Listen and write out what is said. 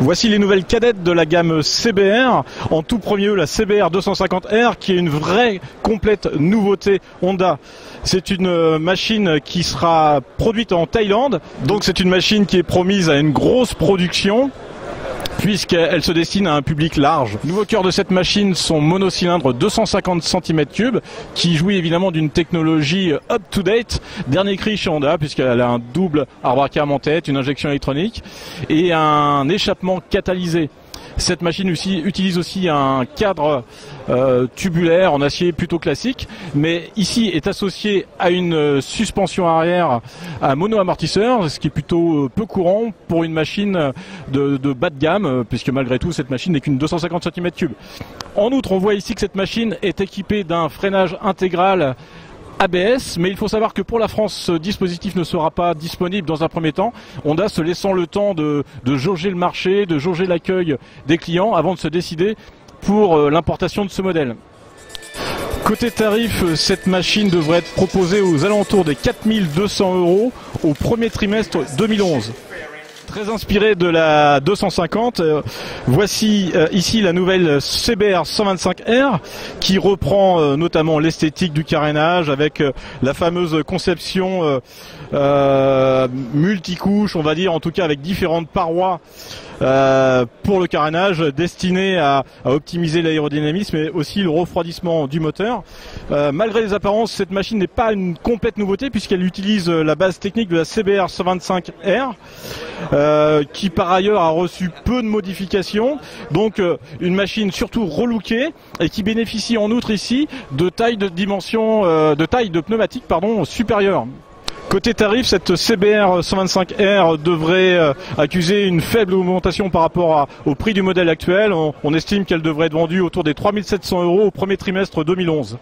Voici les nouvelles cadettes de la gamme CBR. En tout premier lieu, la CBR 250R qui est une vraie complète nouveauté Honda. C'est une machine qui sera produite en Thaïlande. Donc c'est une machine qui est promise à une grosse production, puisqu'elle se destine à un public large. Le nouveau cœur de cette machine, son monocylindre 250 cm3, qui jouit évidemment d'une technologie up-to-date, dernier cri chez Honda, puisqu'elle a un double arbre à cam en tête, une injection électronique et un échappement catalysé. Cette machine utilise aussi un cadre tubulaire en acier plutôt classique, mais ici est associé à une suspension arrière à mono-amortisseur, ce qui est plutôt peu courant pour une machine de bas de gamme, puisque malgré tout cette machine n'est qu'une 250 cm3. En outre, on voit ici que cette machine est équipée d'un freinage intégral ABS, mais il faut savoir que pour la France, ce dispositif ne sera pas disponible dans un premier temps. Honda se laissant le temps de jauger le marché, de jauger l'accueil des clients avant de se décider pour l'importation de ce modèle. Côté tarif, cette machine devrait être proposée aux alentours des 4200 € au premier trimestre 2011. Très inspiré de la 250, voici ici la nouvelle CBR 125R qui reprend notamment l'esthétique du carénage avec la fameuse conception multicouche, on va dire, en tout cas avec différentes parois pour le carénage, destiné à optimiser l'aérodynamisme et aussi le refroidissement du moteur. Malgré les apparences, cette machine n'est pas une complète nouveauté puisqu'elle utilise la base technique de la CBR 125R qui par ailleurs a reçu peu de modifications, donc une machine surtout relookée et qui bénéficie en outre ici de taille de pneumatique supérieure. Côté tarif, cette CBR 125R devrait accuser une faible augmentation par rapport au prix du modèle actuel. On estime qu'elle devrait être vendue autour des 3700 € au premier trimestre 2011.